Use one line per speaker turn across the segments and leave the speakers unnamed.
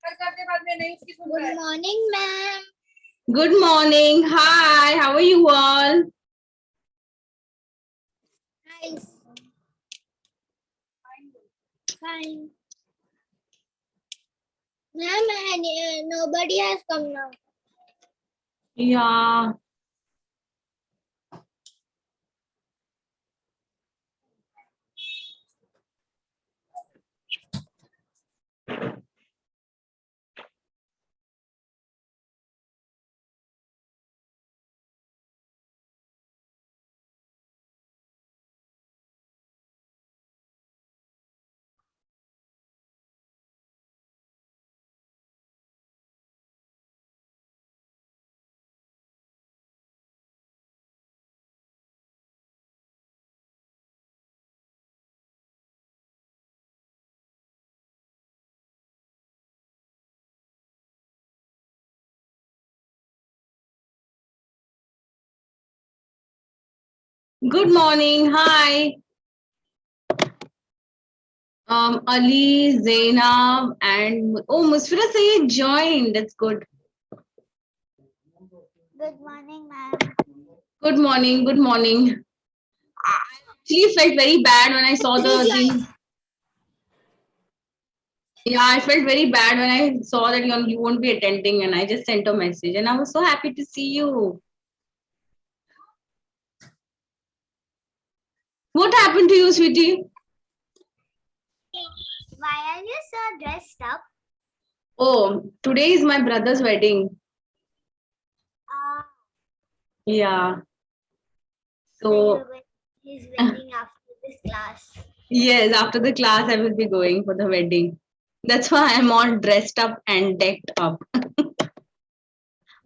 Good morning, ma'am.
Good morning. Hi. How are you all?
Nice. Fine. Ma'am, nobody has come now.
Yeah. Good morning. Hi. Ali, Zainab, and Musfira Sayed joined. That's good.
Good morning, ma'am.
Good morning. Good morning. I actually felt very bad when I saw the thing. Yeah, I felt very bad when I saw that you won't be attending, and I just sent a message, and I was so happy to see you. What happened to you, sweetie?
Why are you so dressed up?
Oh, today is my brother's wedding. Yeah. So
He's wedding after this class.
yes, after the class, I will be going for the wedding. That's why I'm all dressed up and decked up.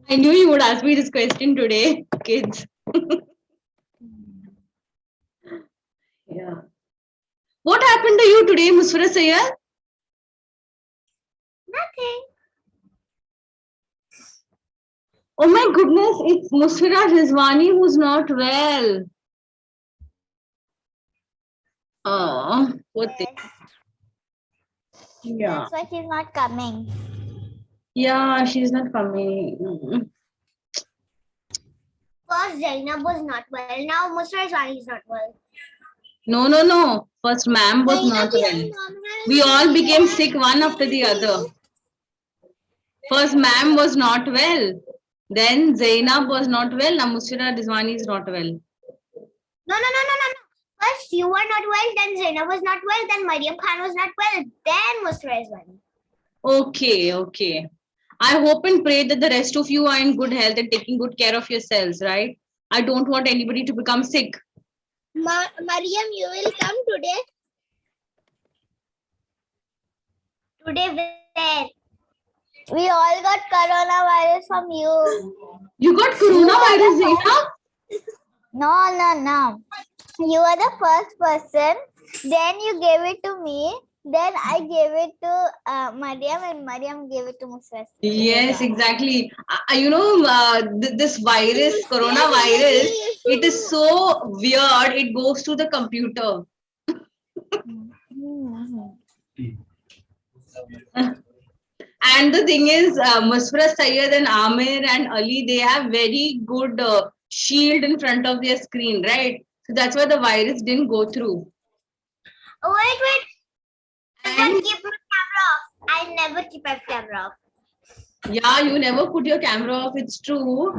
I knew you would ask me this question today, kids. Yeah. What happened to you today, Musfira Sayyad?
Nothing.
Oh my goodness, it's Musfira Rizwani who's not well. Oh, what thing? Yeah.
That's why she's not coming.
Yeah, she's not coming.
First, Zainab was not well. Now, Musra is not well.
No. First, ma'am was not well. We all became sick one after the other. First, ma'am was not well. Then Zainab was not well. Now Musfira Rizwani is not well.
No. First, you were not well. Then Zainab was not well. Then Mariam Khan was not well. Then Musra is well.
Okay. I hope and pray that the rest of you are in good health and taking good care of yourselves, right? I don't want anybody to become sick.
Mariam, you will come today? Today where? We all got coronavirus from you.
You got coronavirus, Zainab?
No. You are the first person. Then you gave it to me. Then I gave it to Mariam, and Mariam gave it to Musra.
Yes, exactly. This virus, coronavirus, it is so weird. It goes to the computer. And the thing is, Musfira Sayyed and Amir and Ali, they have very good shield in front of their screen, right? So that's why the virus didn't go through.
Wait. I keep my camera off. I never keep my camera off.
Yeah, you never put your camera off, it's true.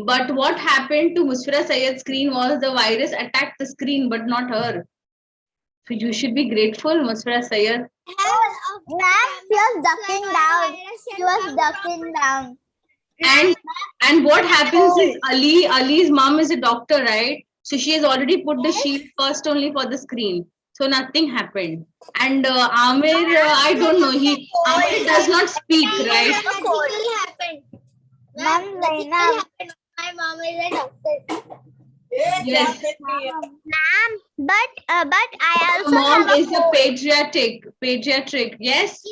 But what happened to Musfira Sayyed's screen was the virus attacked the screen, but not her. So you should be grateful, Musfira Sayyed.
Ma'am, she was ducking down. She was ducking down.
And what happens is Ali's mom is a doctor, right? So she has already put the shield first only for the screen. So nothing happened. And Amir, I don't know. Amir does not speak, right?
Nothing happened. Ma'am, my mom is a doctor.
Yes.
Ma'am, but I also
Your mom
have
is a pediatric. Yes.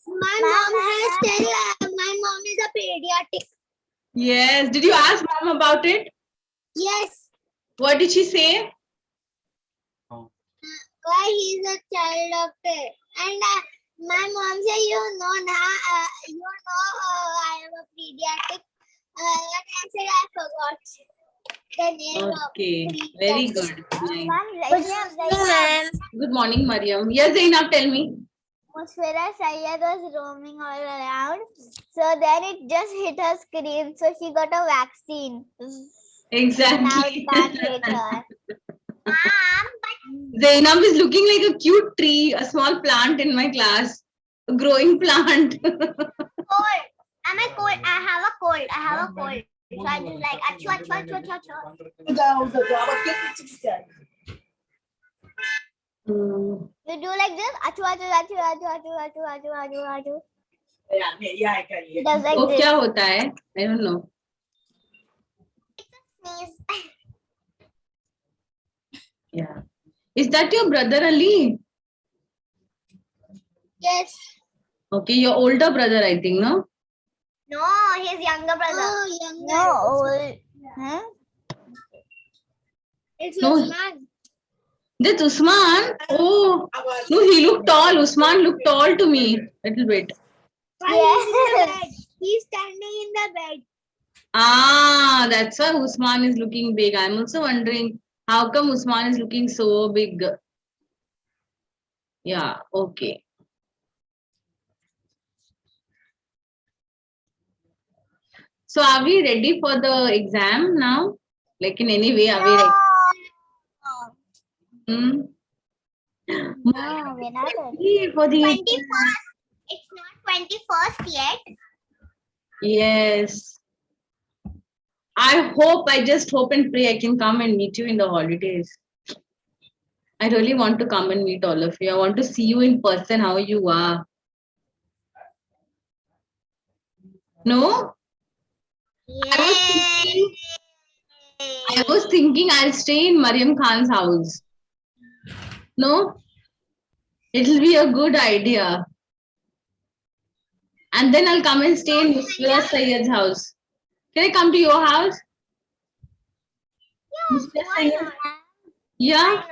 My mom is a pediatric.
Yes. Did you ask mom about it?
Yes.
What did she say?
Why he is a child doctor, and My mom said, I am a pediatric. What I said, I forgot the name
Okay,
of
very
pediatric.
good. Nice.
Ma'am,
Good morning, Mariam. Yes, Zainab, tell me.
Musfira Sayyad was roaming all around. So then it just hit her screen. So she got a vaccine. Now it
Exactly.
can't hit her.
Zainab is looking like a cute tree, a small plant in my class, a growing plant.
Cold. Am I cold? I have a cold. I have a cold. So I just like achoo, achoo, achoo, achoo, achoo.
Hmm.
You do like this? Achoo, achoo, achoo, achoo, achoo, achoo, achoo, achoo, achoo.
Yeah, I can.
It does like
वो
this.
क्या होता है? I don't know.
Sneeze.
Yeah. Is that your brother Ali?
Yes.
Okay, your older brother, I think, no?
No, his younger brother. Oh, younger. No, old. Huh? It's
No.
Usman.
That's Usman. Oh, no, he looked tall. Usman looked tall to me. Little bit.
Yes. He's standing in the bed.
Ah, that's why Usman is looking big. I'm also wondering how come Usman is looking so big. Yeah, okay. So are we ready for the exam now? Like in any way, are we ready? Hmm?
No, we're not ready.
Ready for the
21st. It's not 21st yet.
Yes. I just hope and pray I can come and meet you in the holidays. I really want to come and meet all of you. I want to see you in person, how you are. No?
Yay.
I was thinking I'll stay in Mariam Khan's house. No? It'll be a good idea. And then I'll come and stay in Musfira Sayyad's house. Can I come to your house? Musfira
Why
Sayyad?
not?
Yeah?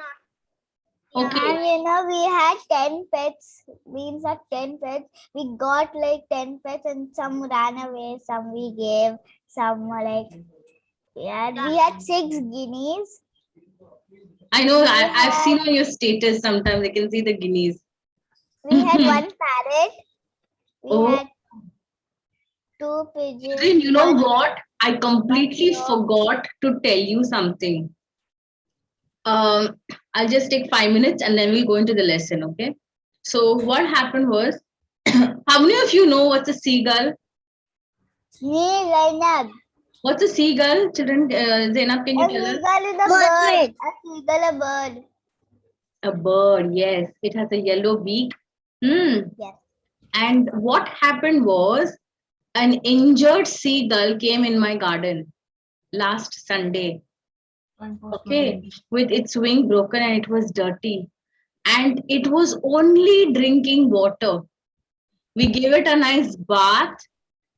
Okay.
Okay.
And we had 10 pets. We had 10 pets. We got like 10 pets and some ran away, some we gave, some were like, yeah, we had 6 guineas.
I know, I've seen on your status sometimes. I can see the guineas.
We had 1 parrot. We
Oh.
had 2 pigeons.
Children, you know
1
what? I completely
crow.
forgot to tell you something. I'll just take 5 minutes and then we'll go into the lesson, okay? So what happened was, how many of you know what's a seagull?
Me, Zainab.
What's a seagull? Children, Zainab, can you
A
tell us?
seagull is a bird. A seagull, a bird.
A bird, yes. It has a yellow beak. Hmm.
Yes.
And what happened was, an injured seagull came in my garden last Sunday. Okay, with its wing broken and it was dirty. And it was only drinking water. We gave it a nice bath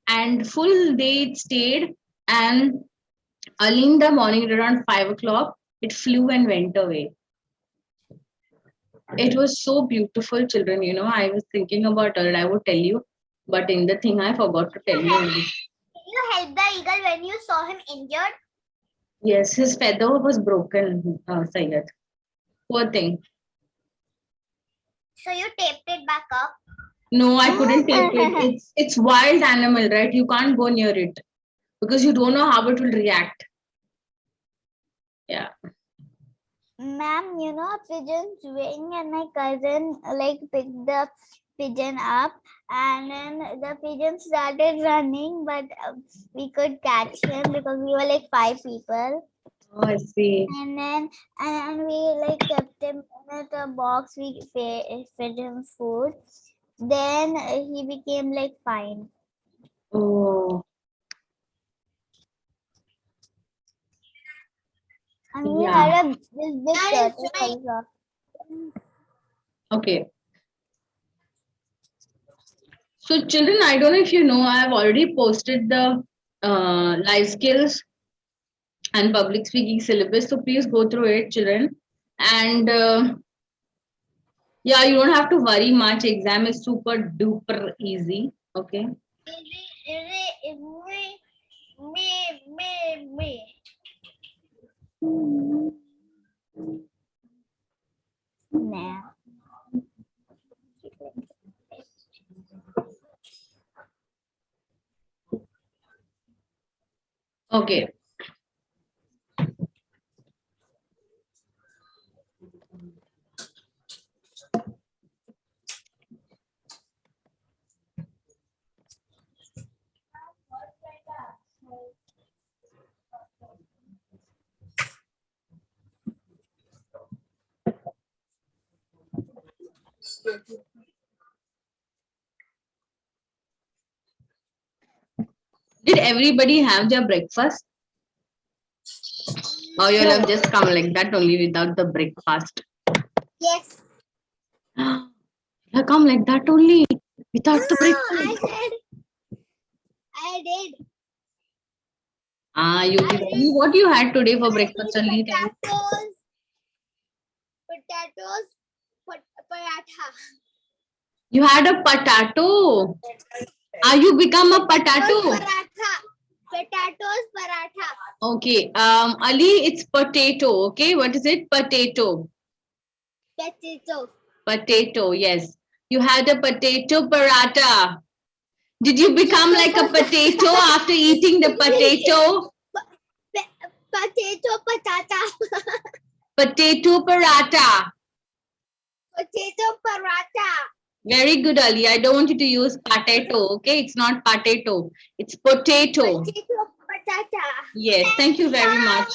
and full day it stayed. And early in the morning, around 5 o'clock, it flew and went away. It was so beautiful, children. You know, I was thinking about it. I would tell you, but in the thing, I forgot to tell you.
Did you help the eagle when you saw him injured?
Yes, his feather was broken, Sayed. Poor thing.
So you taped it back up?
No, I couldn't take it. It's wild animal, right? You can't go near it because you don't know how it will react. Yeah.
Ma'am, pigeon's wing and my cousin like picked the pigeon up and then the pigeon started running but we could catch him because we were like 5 people.
Oh, I see.
And then we like kept him in a box. We fed him food. Then he became like fine.
Oh,
And we
yeah.
had a big turtle also.
Okay. So, children, I don't know if you know, I have already posted the life skills and public speaking syllabus. So, please go through it, children. And Yeah, you don't have to worry much. Exam is super duper easy. Okay.
Now.
Okay. Did everybody have their breakfast? Or you all have just come like that only without the breakfast?
Yes.
You come like that only without the breakfast.
I did.
Ah, you did. Only what you had today for breakfast only? Tell me.
Potatoes, paratha.
You had a potato. Ah, you become a potato.
Paratha. Potatoes, paratha.
Okay. Ali, it's potato. Okay. What is it? Potato.
Potato.
Potato. Yes. You had a potato paratha. Did you become like a potato after eating the potato?
Potato, patata.
Potato paratha.
Potato, paratha.
Very good, Ali. I don't want you to use potato. Okay. It's not potato. It's potato.
Potato, patata.
Yes. Thank you very much.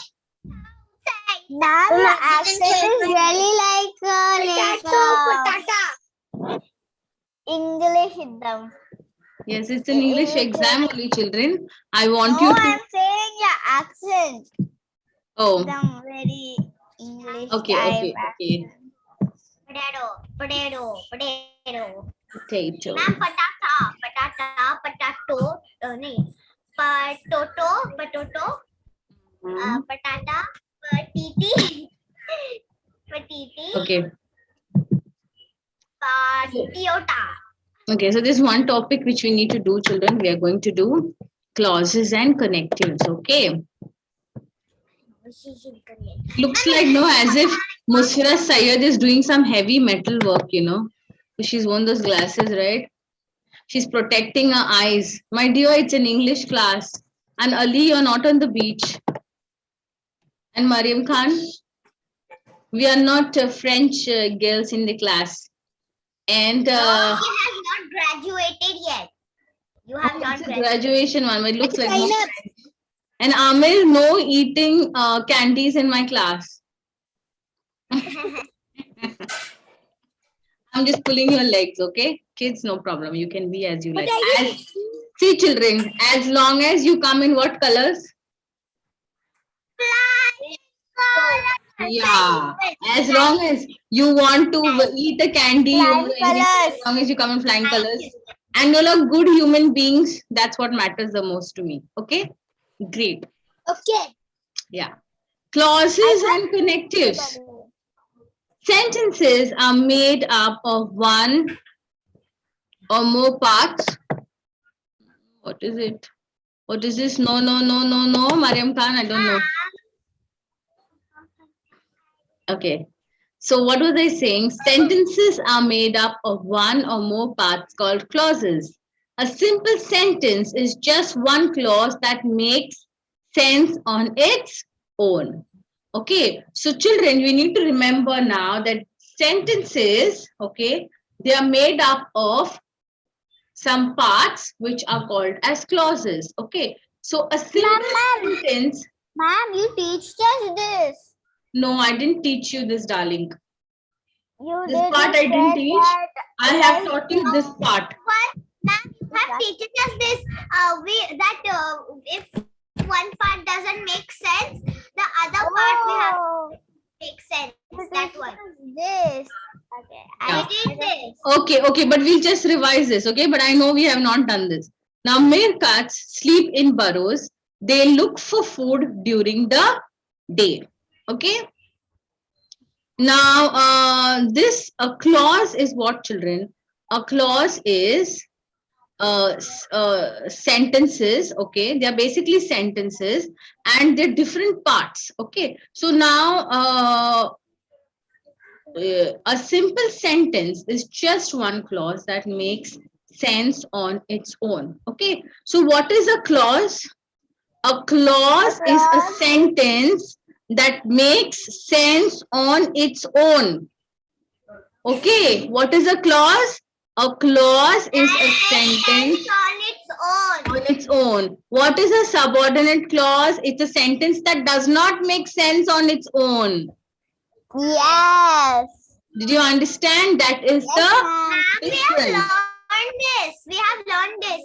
Ma'am, the accent is really like patata. English idam.
Yes, it's an English exam only, children. I want
No,
you to.
I'm saying your accent.
Oh,
Some very English
okay,
type
okay, okay.
Potato, potato, potato.
Potato.
Ma'am, patata, patata, potato. No, potato, potato. Patata, patiti, patiti,
Okay.
patiota.
Okay, so there's one topic which we need to do, children. We are going to do clauses and connectives. Okay. Looks like no, as if Musfira Syed is doing some heavy metal work, you know. She's worn those glasses, right? She's protecting her eyes. My dear, it's an English class. And Ali, you're not on the beach. And Mariam Khan, we are not French girls in the class. And
No, he has not graduated yet. You have not
it's a
graduated.
graduation one, but it looks like no French. And Amir, no eating candies in my class. I'm just pulling your legs, okay? Kids, no problem. You can be as you like. See, children, as long as you come in what colors? Yeah. As long as you want to eat a candy, or anything, as long as you come in flying colors. And you're all good human beings, that's what matters the most to me. Okay? Great.
Okay.
Yeah. Clauses and connectives. Sentences are made up of one or more parts. What is it? What is this? No, no, no, no, no. Mariam Khan, I don't know. Okay. So what was I saying? Sentences are made up of one or more parts called clauses. A simple sentence is just one clause that makes sense on its own. Okay. So children, we need to remember now that sentences, okay, they are made up of some parts which are called as clauses. Okay. So a simple sentence.
Ma'am, you teach us this.
No, I didn't teach you this, darling.
You
This part I didn't teach. I have taught you this part.
Ma'am, you have teaches us this. If one part doesn't make sense, the other part we have to make sense. That one. This. Okay. I did this.
Okay, okay, but we'll just revise this, okay? But I know we have not done this. Now, meerkats sleep in burrows. They look for food during the day. Okay? Now, this a clause is what, children? A clause is sentences. Okay, they are basically sentences, and they're different parts. Okay, so now a simple sentence is just one clause that makes sense on its own. Okay, so what is a clause? A clause is a sentence that makes sense on its own. Okay, what is a clause? A clause is a sentence
on its own.
on its own. What is a subordinate clause? It's a sentence that does not make sense on its own.
Yes.
Did you understand? That is the
We have
difference.
learned this. We have learned this.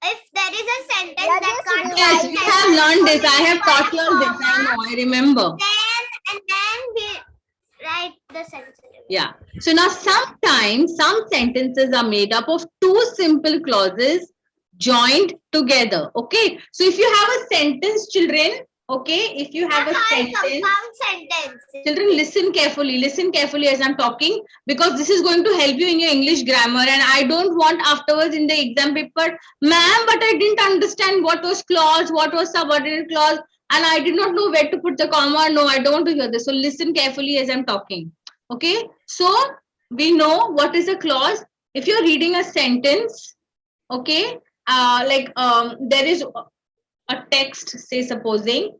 If there is a sentence that can't
Yes, we have learned this. I have taught you all this. I know, I remember.
then we write the sentence.
Yeah. So now sometimes some sentences are made up of two simple clauses joined together. Okay. So if you have a sentence, children, okay, if you have a sentence,
Compound sentence.
children, listen carefully as I'm talking, because this is going to help you in your English grammar. And I don't want afterwards in the exam paper, ma'am, but I didn't understand what was clause, what was subordinate clause, and I did not know where to put the comma. No, I don't want to hear this. So listen carefully as I'm talking. Okay, so we know what is a clause. If you're reading a sentence, okay, there is a text, say supposing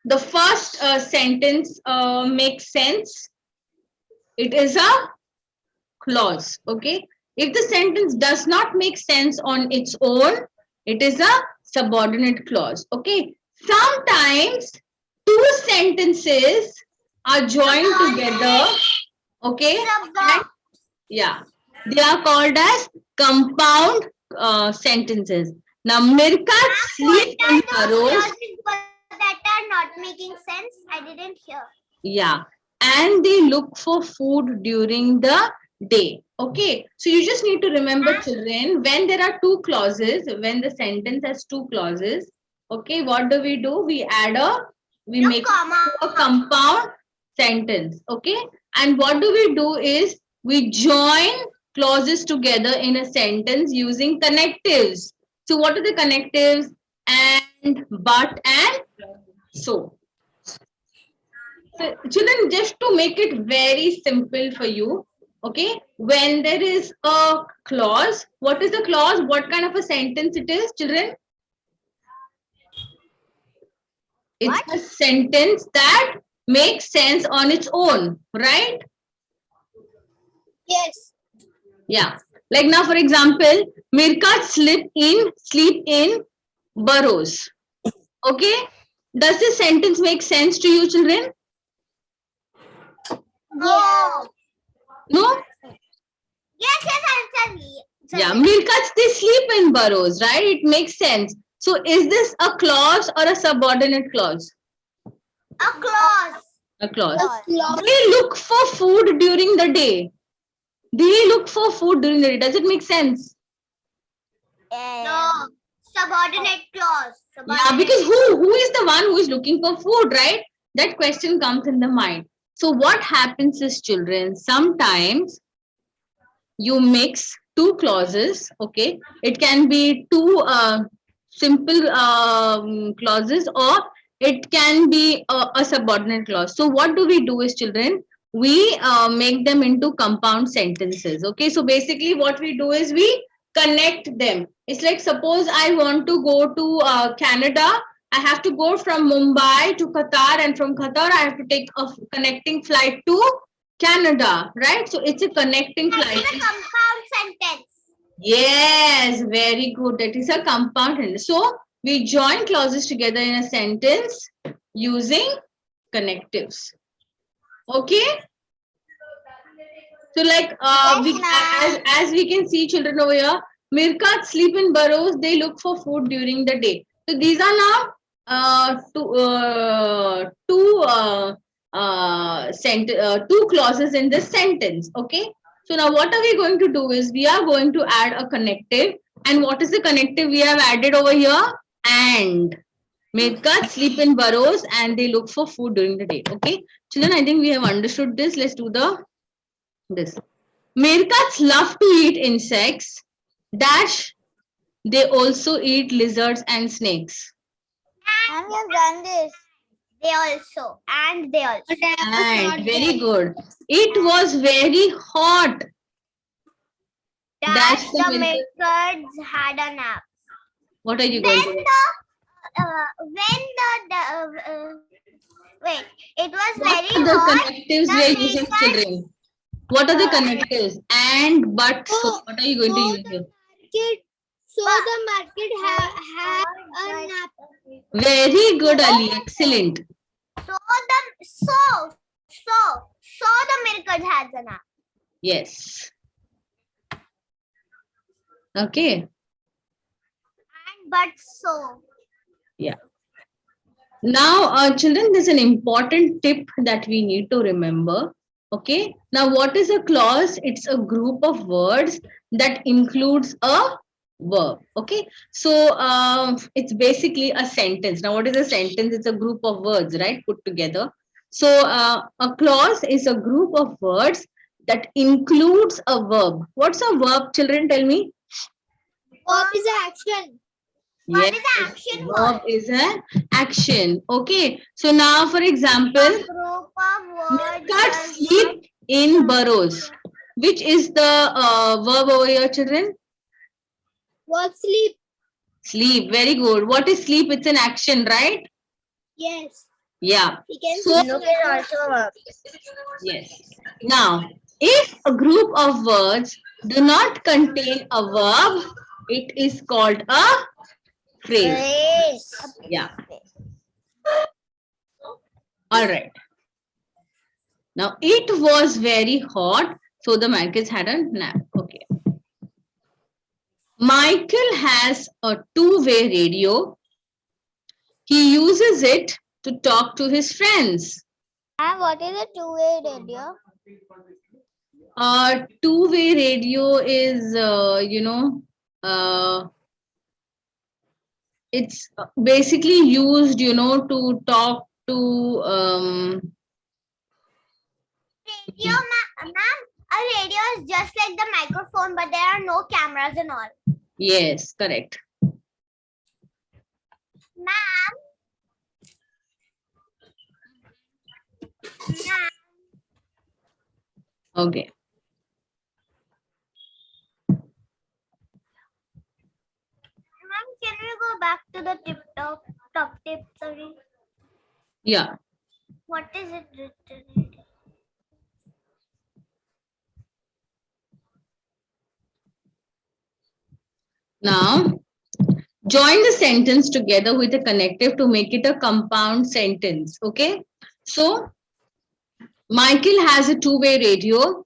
the first sentence makes sense, it is a clause. Okay, if the sentence does not make sense on its own, it is a subordinate clause. Okay, sometimes two sentences are joined together. Okay, and yeah, they are called as compound sentences. Now, Mirkat sleep in burrows.
That are not making sense. I didn't hear.
Yeah, and they look for food during the day. Okay, so you just need to remember, children, when there are two clauses, when the sentence has two clauses, okay, what do? We add we make a compound sentence. Okay, and what do is we join clauses together in a sentence using connectives. So what are the connectives? And, but, and so. So, children, just to make it very simple for you, okay, when there is a clause, what is the clause? What kind of a sentence it is, children? It's a sentence that makes sense on its own, right?
Yes.
Yeah. Like now, for example, Mirkat sleep in burrows. Okay. Does this sentence make sense to you, children?
No.
No?
Yes, answer me.
Yeah, Mirkats, they sleep in burrows, right? It makes sense. So is this a clause or a subordinate clause?
A clause.
A clause. They look for food during the day. They look for food during the day. Does it make sense?
No. Subordinate clause.
Yeah, because who is the one who is looking for food, right? That question comes in the mind. So what happens is, children, sometimes you mix two clauses. Okay, it can be two simple clauses, or it can be a subordinate clause. So what do? Is, children, we make them into compound sentences. Okay, so basically what we do is we connect them. It's like, suppose I want to go to Canada. I have to go from Mumbai to Qatar, and from Qatar I have to take a connecting flight to Canada, right? So it's a connecting flight.
It's a compound sentence.
Yes, very good. That is a compound sentence. So we join clauses together in a sentence using connectives. Okay. So like as we can see, children over here, Mirkats sleep in burrows. They look for food during the day. So these are now two clauses in this sentence. Okay. So now what are we going to do is we are going to add a connective. And what is the connective we have added over here? And. Meerkats sleep in burrows and they look for food during the day. Okay, children, I think we have understood this. Let's do this. Meerkats love to eat insects. Dash. They also eat lizards and snakes.
And we have done this. They also. And
Very good. It was very hot.
Dash
the
the Meerkats had a nap.
What are you going to do?
Wait, it was
What
very
are the
hot.
connectives we are using, children? What are the connectives? And, but, so what are you going to use here?
The market had a nap.
Very good, Ali. Excellent.
So the Meerkat has a nap.
Yes. Okay.
But so.
Yeah. Now, children, there's an important tip that we need to remember. Okay. Now, what is a clause? It's a group of words that includes a verb. Okay. So, it's basically a sentence. Now, what is a sentence? It's a group of words, right? Put together. So, a clause is a group of words that includes a verb. What's a verb, children? Tell me.
Verb is an action.
Yes, verb is an action. Okay. So now, for example, meerkats sleep in burrows. Which is the verb over here, children?
Verb sleep.
Sleep. Very good. What is sleep? It's an action, right?
Yes.
Yeah.
We can
So,
look at also verb.
yes. Now, if a group of words do not contain a verb, it is called a phrase. Yeah. All right. Now, it was very hot, so the Michaels had a nap. Okay. Michael has a two-way radio. He uses it to talk to his friends.
And what is a two-way radio?
Two-way radio is, it's basically used, to talk to
Radio, ma'am, a radio is just like the microphone, but there are no cameras and all.
Yes, correct.
Ma'am.
Okay.
Ma'am, can we go back to the top tip, sorry?
Yeah.
What is it written?
Now, join the sentence together with a connective to make it a compound sentence. Okay. So, Michael has a two-way radio.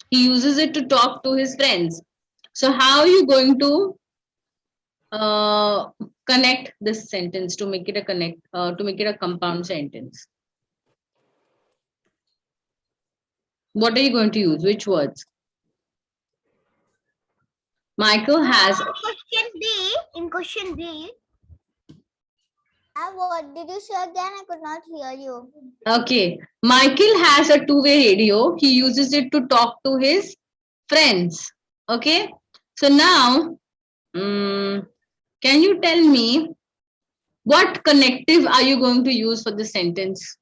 He uses it to talk to his friends. So, how are you going to connect this sentence to make it a compound sentence? What are you going to use? Which words? Michael has.
In question B. What did you say again? I could not hear you.
Okay. Michael has a two-way radio. He uses it to talk to his friends. Okay. So now, can you tell me what connective are you going to use for this sentence?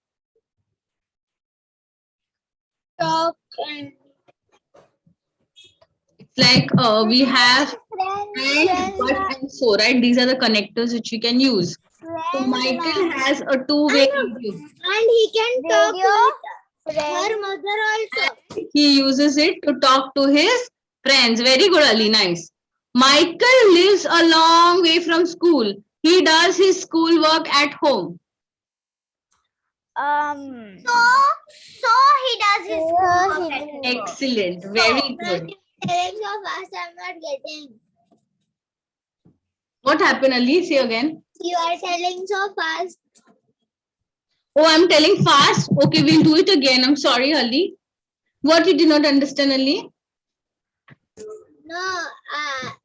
Talk
It's like we have and, but, and so, right? These are the connectors which you can use. So Michael has a two-way radio.
And he can talk with her mother also.
He uses it to talk to his friends. Very good, Ali. Nice. Michael lives a long way from school. He does his schoolwork at home.
So he does his schoolwork at home.
Excellent. Very good.
Telling so fast, I'm not getting.
What happened, Ali? Say again.
You are telling so fast.
Oh, I'm telling fast. Okay, we'll do it again. I'm sorry, Ali. What you did not understand, Ali?
No,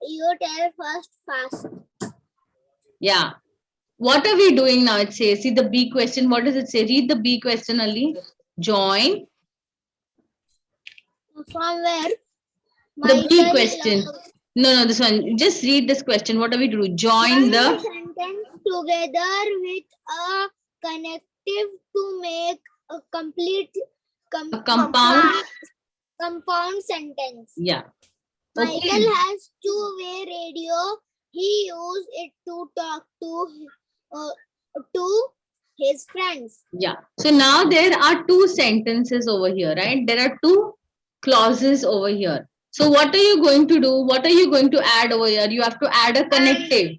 you tell first fast.
Yeah. What are we doing now? It says, see the B question. What does it say? Read the B question, Ali. Join.
From where?
The B question. No, this one. Just read this question. What are we to do? Join the
sentence together with a connective to make a complete
compound.
compound sentence.
Yeah.
Michael
Okay.
has two-way radio. He used it to talk to his friends.
Yeah. So now there are two sentences over here, right? There are two clauses over here. So what are you going to do? What are you going to add over here? You have to add a connective.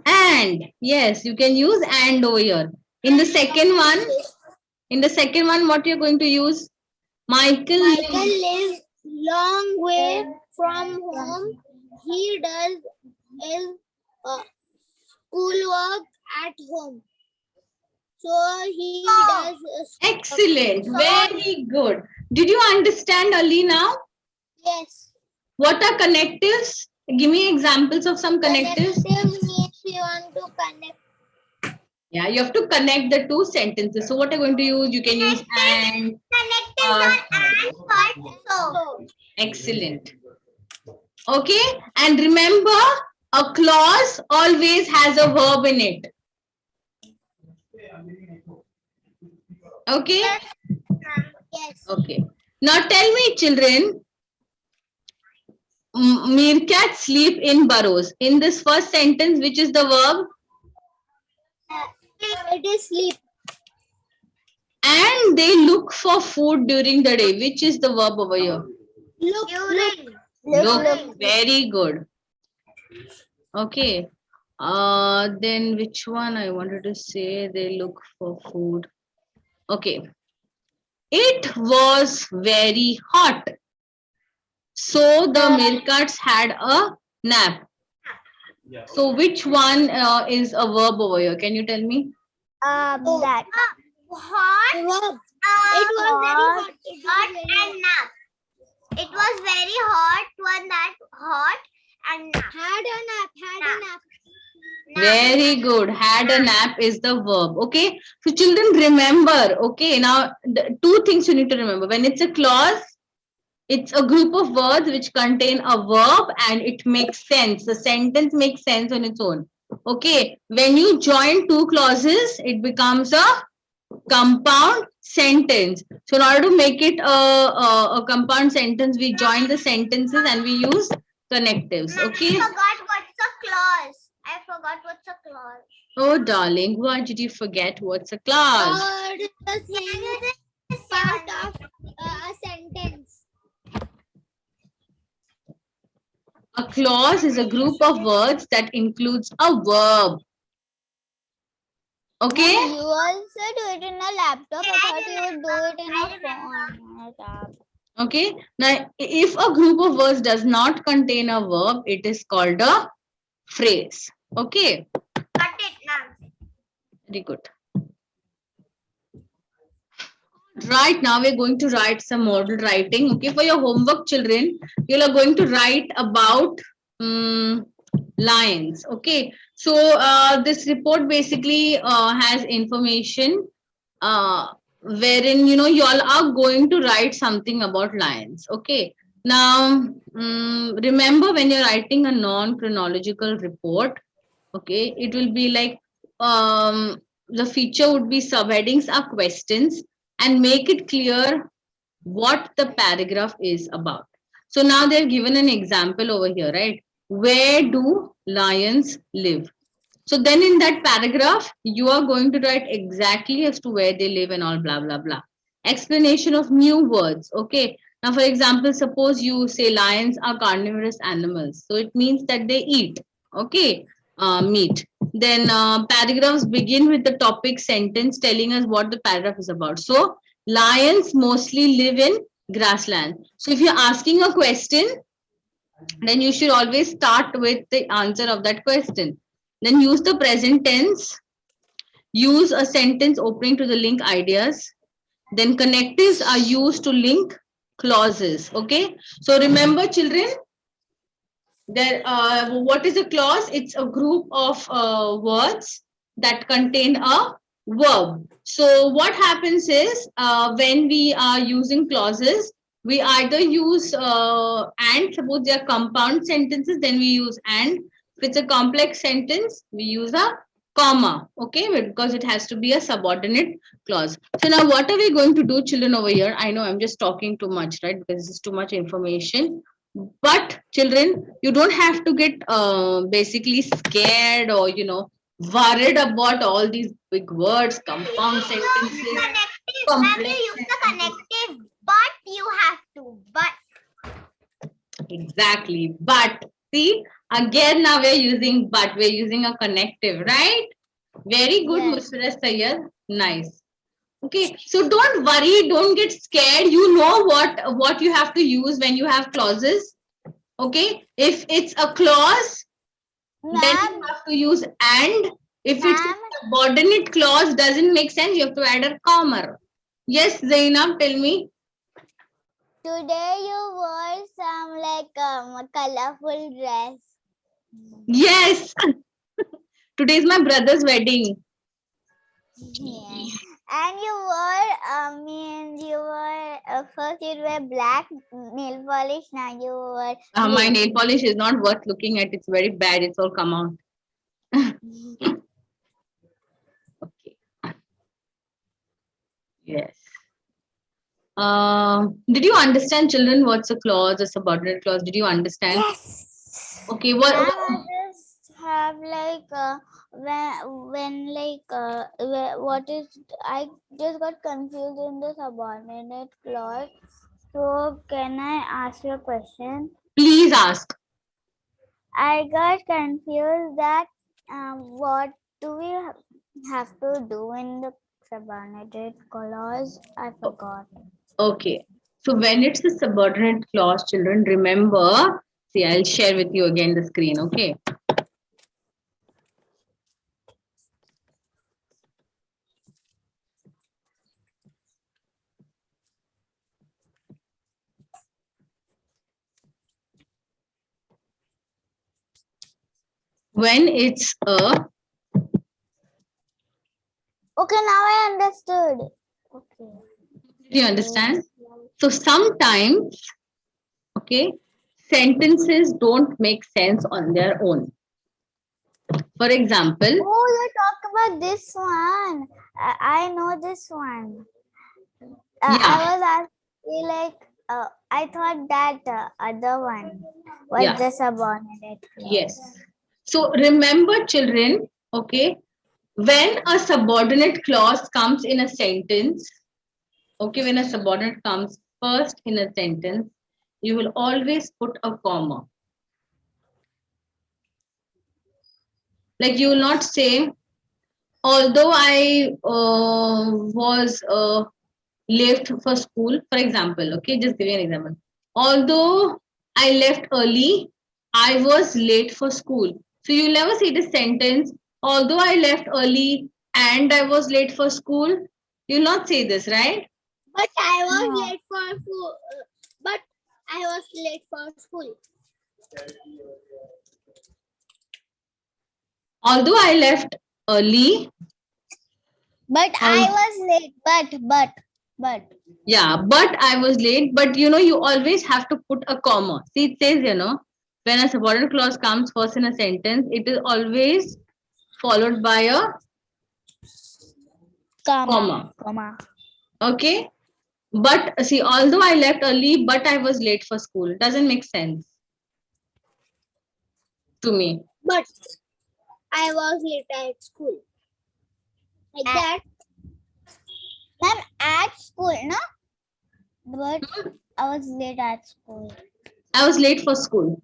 And yes, you can use and over here. In the second one, what you're going to use? Michael
lives long way from home. He does his schoolwork at home. So he does.
Excellent. Very good. Did you understand, Ali, now?
Yes.
What are connectives? Give me examples of some connectives.
Connective means we want to connect.
Yeah, you have to connect the two sentences. So what are you going to use? You can use and.
So.
Excellent. Okay. And remember, a clause always has a verb in it. Okay.
Yes.
Okay. Now tell me, children, meerkats sleep in burrows. In this first sentence, which is the verb?
It is sleep.
And they look for food during the day. Which is the verb over here? Look. Very good. Okay. Then which one I wanted to say? They look for food. Okay. It was very hot. So the meerkats had a nap. So which one is a verb over here? Can you tell me?
That. Hot. It was very hot. And nap. It was very hot. Was that hot and nap. Had a nap.
Very good. Had a nap is the verb. Okay. So children, remember. Okay. Now the two things you need to remember. When it's a clause, it's a group of words which contain a verb and it makes sense. The sentence makes sense on its own. Okay. When you join two clauses, it becomes a compound sentence. So in order to make it a compound sentence, we join the sentences and we use connectives. Okay.
I forgot what's a clause.
Oh, darling, why did you forget what's a clause?
The thing is part of a sentence.
A clause is a group of words that includes a verb. Okay?
You also do it in a laptop. I thought you would do it in a phone.
Okay. Now, if a group of words does not contain a verb, it is called a phrase. Okay.
Got it, ma'am.
Very good. Right now, we're going to write some model writing. Okay, for your homework, children, you are going to write about lions. Okay, so this report basically has information wherein you all are going to write something about lions. Okay, now remember when you're writing a non-chronological report, okay, it will be like the feature would be subheadings are questions and make it clear what the paragraph is about. So now they've given an example over here, right? Where do lions live? So then in that paragraph, you are going to write exactly as to where they live and all blah, blah, blah. Explanation of new words. Okay. Now, for example, suppose you say lions are carnivorous animals. So it means that they eat. Okay. Meat. Then paragraphs begin with the topic sentence telling us what the paragraph is about. So lions mostly live in grassland. So if you're asking a question, then you should always start with the answer of that question. Then use the present tense. Use a sentence opening to the link ideas. Then connectives are used to link clauses. Okay. So remember, children, there what is a clause? It's a group of words that contain a verb. So what happens is when we are using clauses, we either use and. Suppose they are compound sentences, then we use and. If it's a complex sentence, we use a comma, okay, because it has to be a subordinate clause. So now what are we going to do, children, over here? I know I'm just talking too much, right, because this is too much information. But children, you don't have to get basically scared or worried about all these big words, compound sentences,
Connective. Ma'am,
complex
you use the
sentences.
connective, but you have to. But
Exactly. But see, again now we're using but, we're using a connective, right? Very good,
yes.
Musfirat Sayyad. Nice. Okay, so don't worry, don't get scared. You know what you have to use when you have clauses. Okay, if it's a clause, then you
Ma'am,
have to use and. If it's a
ma'am,
subordinate clause, doesn't make sense. You have to add a comma. Yes, Zainab, tell me.
today you wore some colorful dress.
Yes, today is my brother's wedding.
Yeah. And you wore, you wore, first you were black nail polish, now you wore
My
blue.
nail polish is not worth looking at. It's very bad. It's all come out. Okay. Yes. Did you understand, children, what's a clause, a subordinate clause? Did you understand?
Yes.
Okay.
Ma'am,
What?
I just have what is, I just got confused in the subordinate clause. So can I ask you a question?
Please ask.
I got confused that what do we have to do in the subordinate clause? I forgot.
Okay. So when it's a subordinate clause, children, remember. See, I'll share with you again the screen. Okay. When it's a.
Okay, now I understood. Okay.
Do you understand? So sometimes, okay, sentences don't make sense on their own. For example,
Oh, you talk about this one. I know this one.
yeah,
I was asking I thought that other one was
yeah,
the subordinate clause.
yes. So remember, children, okay, when a subordinate clause comes in a sentence, okay, when a subordinate comes first in a sentence, you will always put a comma. Like you will not say, although I was late for school, for example, okay, just give you an example. Although I left early, I was late for school. So you never see the sentence, although I left early and I was late for school. You'll not say this, right?
But I was late for school. But I was late for school.
Although I left early.
But I was late. But.
Yeah, but I was late. But you always have to put a comma. See, it says, when a subordinate clause comes first in a sentence, it is always followed by a comma. Okay. But see, although I left early, but I was late for school. Doesn't make sense to me.
But I was late at school. Like that. Ma'am, at school, no? But I was late at school.
I was late for school.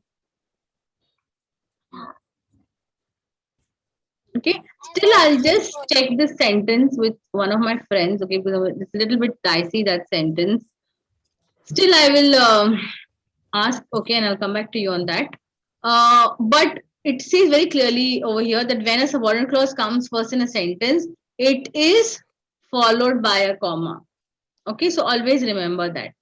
Okay. Still, I'll just check this sentence with one of my friends. Okay, because it's a little bit dicey, that sentence. Still, I will ask. Okay, and I'll come back to you on that. But it says very clearly over here that when a subordinate clause comes first in a sentence, it is followed by a comma. Okay, so always remember that.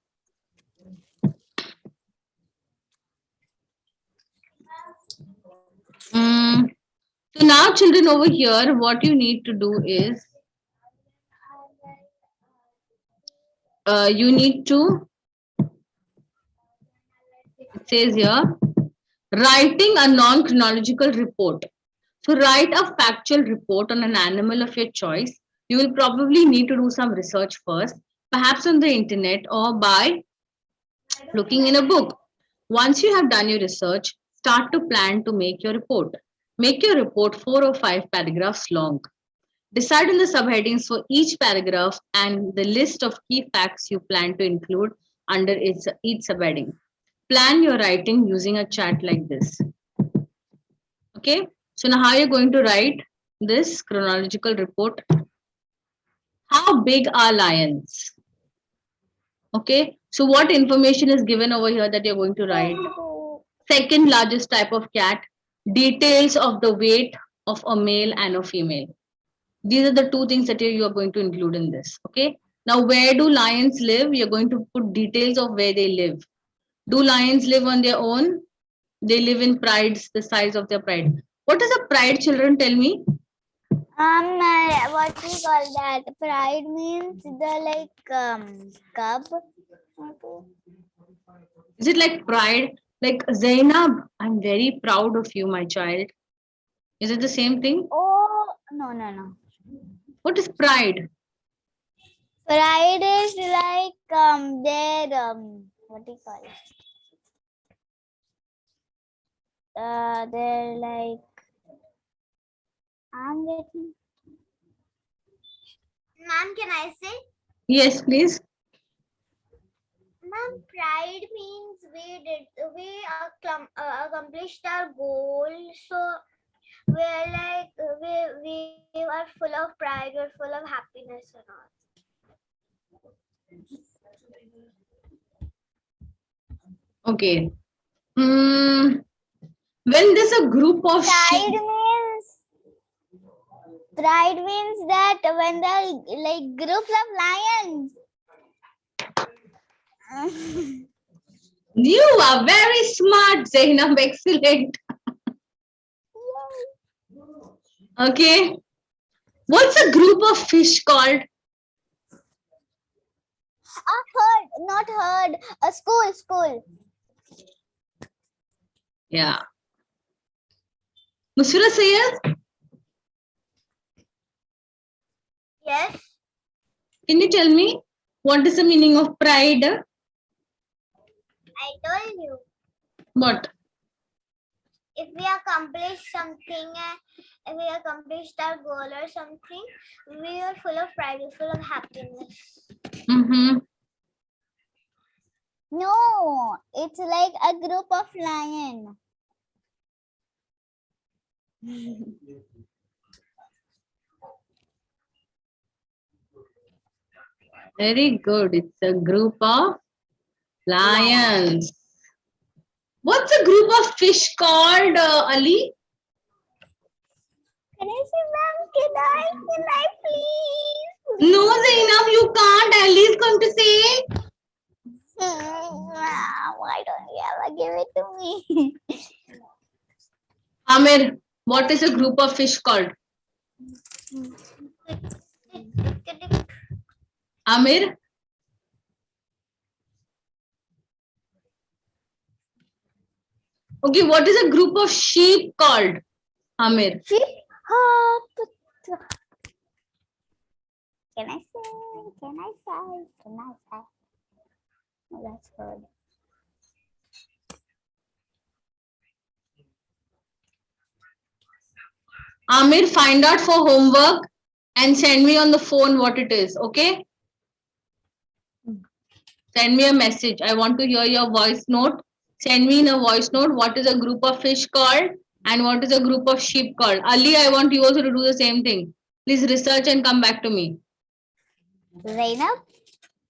So now children over here, what you need to do is, you need to, it says here, writing a non-chronological report. So write a factual report on an animal of your choice. You will probably need to do some research first, perhaps on the internet or by looking in a book. Once you have done your research, start to plan to make your report. Make your report 4 or 5 paragraphs long. Decide on the subheadings for each paragraph and the list of key facts you plan to include under each subheading. Plan your writing using a chat like this. Okay, so now how you're going to write this chronological report? How big are lions? Okay, so what information is given over here that you're going to write? Second largest type of cat, details of the weight of a male and a female. These are the two things that you are going to include in this. Okay, now where do lions live? You're going to put details of where they live. Do lions live on their own? They live in prides, the size of their pride. What is a pride, children? Tell me.
What we call that? Pride means the cub. Okay.
Is it like pride? Like Zainab, I'm very proud of you, my child. Is it the same thing?
Oh, no.
What is pride?
Pride is like their what do you call it? They're like I'm getting. Ma'am, can I say?
Yes, please.
Ma'am, pride means we accomplished our goal. So we're like we are full of pride. We're full of happiness and all.
Okay. When there's a group of sheep,
Pride means that when the like groups of lions.
you are very smart, Zainab. Excellent. Okay. What's a group of fish called?
A herd, not herd. A school.
Yeah. Musfira Sayed,
Yes.
can you tell me what is the meaning of pride?
I told you.
What?
If we accomplish something, if we accomplished our goal or something, we are full of pride, we're full of happiness.
Mm-hmm.
No, it's like a group of lions.
Very good. It's a group of lions. What's a group of fish called, Ali?
Can I say, ma'am? Can I please?
No, Zainab, you can't. Ali is going to say.
Why don't you ever give it to me?
Amir, what is a group of fish called? Amir? Okay, what is a group of sheep called? Amir?
Sheep? Can I say? Oh, that's good.
Amir, find out for homework and send me on the phone what it is, okay? Send me a message. I want to hear your voice note. Send me in a voice note what is a group of fish called and what is a group of sheep called. Ali, I want you also to do the same thing. Please research and come back to me.
Zainab?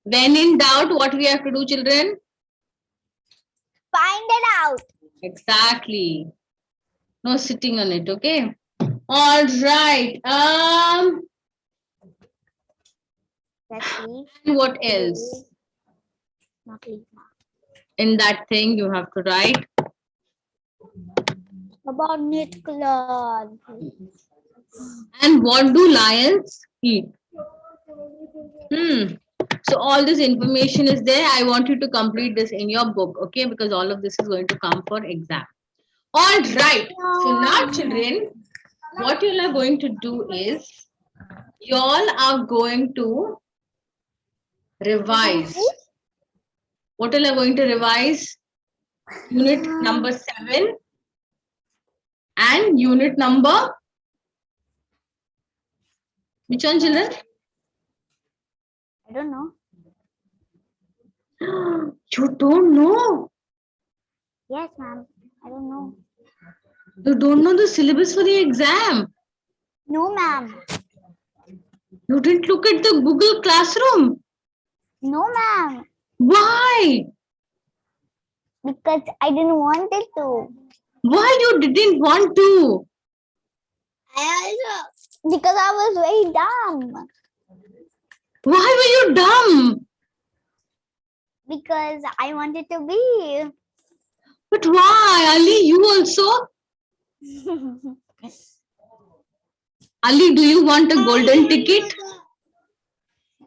When in doubt, what we have to do, children?
Find it out.
Exactly. No sitting on it, okay? All right.
Let's leave.
What else?
Not leave.
In that thing, you have to write
About knit cloth.
And what do lions eat? So all this information is there. I want you to complete this in your book, okay? Because all of this is going to come for exam. All right. So now, children, what you are going to do is, you all are going to revise. What all are going to revise? Unit number 7 and unit number, which one, children?
I don't know.
You don't know.
Yes, ma'am. I don't know.
You don't know the syllabus for the exam.
No, ma'am.
You didn't look at the Google Classroom.
No, ma'am.
Why?
Because I didn't want it to.
Why you didn't want to?
Because I was very dumb.
Why were you dumb?
Because I wanted to be.
But why? Ali, you also? Ali, do you want a golden ticket?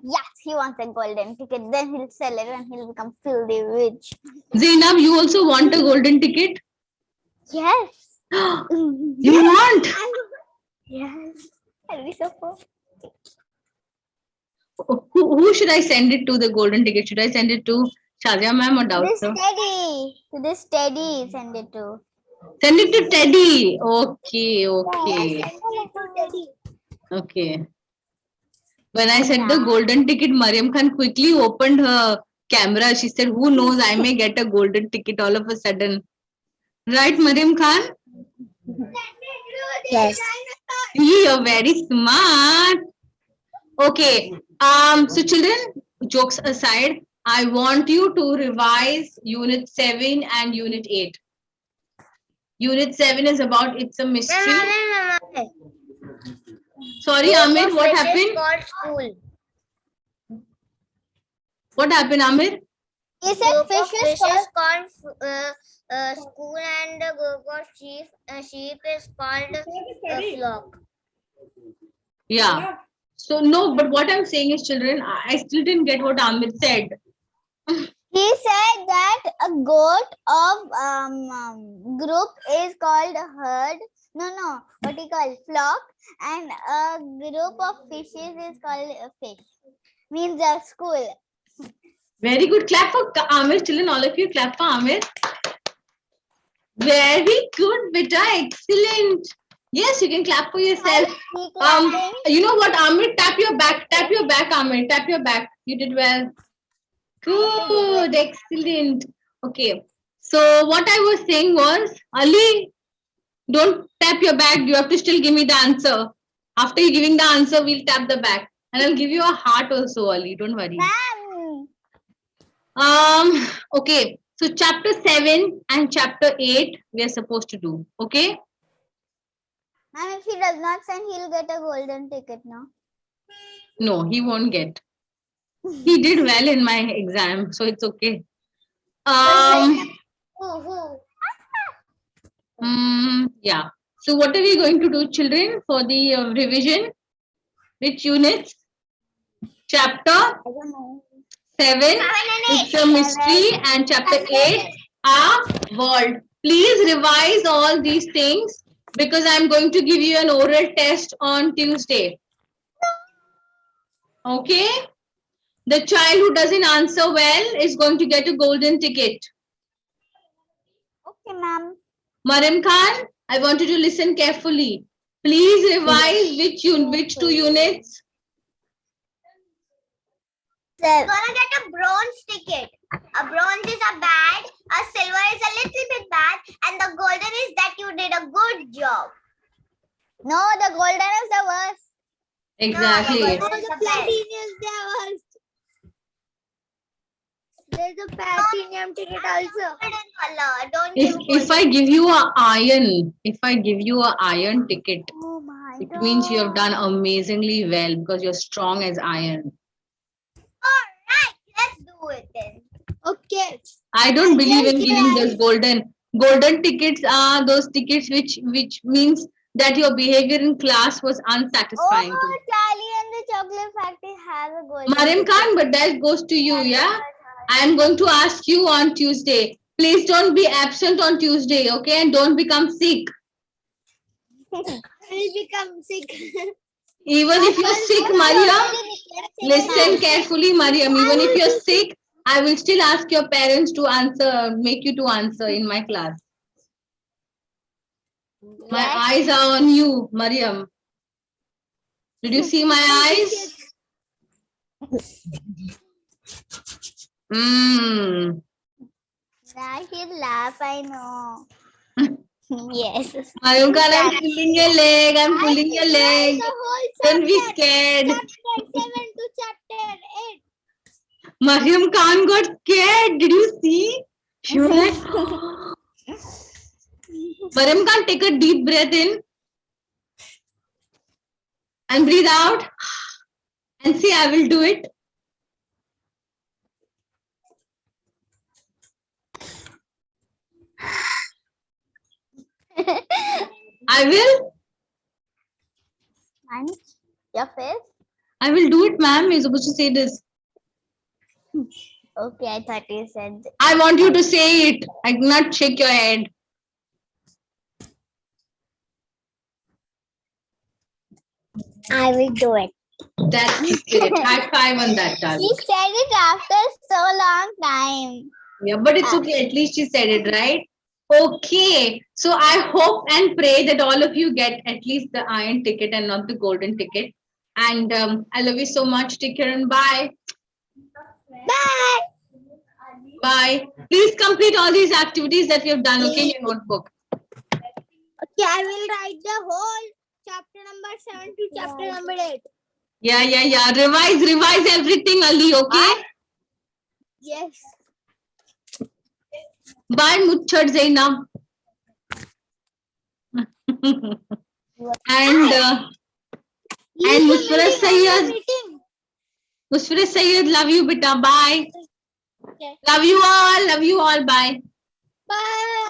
Yes, he wants a golden ticket. Then he'll sell it and he'll become filthy rich.
Zainab, you also want a golden ticket?
Yes.
You want?
Yes. I'll be so cool.
Who should I send it to, the golden ticket? Should I send it to Shazia ma'am or
To this
Daud?
Teddy. To this Teddy, send it to.
Send it to Teddy. Okay, okay,
Send it to Teddy.
okay. When I said the golden ticket, Mariam Khan quickly opened her camera. She said, who knows, I may get a golden ticket all of a sudden. Right, Mariam Khan?
Yes.
You're very smart. Okay. So children, jokes aside, I want you to revise Unit 7 and Unit 8. Unit 7 is about It's a Mystery. Sorry, Amir, what happened?
School.
What happened, Amir?
He said fish is called
school and the group of sheep is called flock.
Yeah. So no, but what I'm saying is, children, I still didn't get what Amir said.
He said that a goat of group is called a herd. No, what he called flock, and a group of fishes is called a fish. Means a school.
Very good. Clap for Amir, children. All of you clap for Amir. Very good, beta. Excellent. Yes, you can clap for yourself. You know what, Amir? Tap your back. Tap your back, Amir. Tap your back. You did well. Good. Excellent. Okay. So what I was saying was, Ali, don't tap your back. You have to still give me the answer. After you giving the answer, we'll tap the back. And I'll give you a heart also, Ali. Don't worry. Okay. So chapter 7 and chapter 8 we are supposed to do. Okay.
And if he does not send, he'll get a golden ticket now.
No, he won't get. He did well in my exam, so it's okay. Yeah. So what are we going to do, children, for the revision? Which units? Chapter
I don't know.
7, It's a Mystery, and chapter 8, A World. Please revise all these things because I'm going to give you an oral test on Tuesday. Okay? The child who doesn't answer well is going to get a golden ticket.
Okay, ma'am.
Mariam Khan, I want you to listen carefully. Please revise which 2 units.
You're gonna get a bronze ticket. A bronze is a bad, a silver is a little bit bad, and the golden is that you did a good job.
No, the golden is the worst.
Exactly.
No, the golden is the best.
There's a platinum ticket also.
Golden color. Don't give
If I give you a iron ticket,
Oh my
it
god.
means you have done amazingly well because you're strong as iron.
Alright, let's do it then.
Okay.
I don't believe in giving this golden. Golden tickets are those tickets which means that your behavior in class was unsatisfying.
Oh,
To
Charlie and the Chocolate Factory has a golden
Mariam
ticket.
Khan, but that goes to you, yeah? I am going to ask you on Tuesday. Please don't be absent on Tuesday, okay? And don't become sick.
I'll become sick.
Even if you're sick, Mariam, listen carefully, Mariam. Even if you're sick, I will still ask your parents to answer, make you to answer in my class. My
Yes.
eyes are on you, Mariam. Did you see my eyes? Mm.
Now he'll laugh, I know. Yes.
Mariam Khan, I'm pulling your leg. I'm pulling your leg.
The whole
Don't be scared.
chapter 7 to chapter 8.
Mariam Khan got scared. Did you see? She was like, Mariam Khan, take a deep breath in and breathe out. And see, I will do it. I will.
And your face?
I will do it, ma'am. You're supposed to say this.
Okay, I thought you said.
I want you to say it. I do not shake your head.
I will do it.
That's the spirit. High five on that, darling.
She said it after so long time.
Yeah, but it's okay. At least she said it, right? Okay. So I hope and pray that all of you get at least the iron ticket and not the golden ticket. And I love you so much. Take care and bye.
Bye.
Bye. Please complete all these activities that we have done, okay, in your notebook.
Okay, I will write the whole chapter number 7 to chapter number 8.
Yeah. Revise everything, Ali, okay?
Yes.
Bye, Muchchad Zainab. And Musfirat Sayyed. Musfirat Sayyed, love you, beta. Bye.
Okay.
Love you all. Bye.
Bye.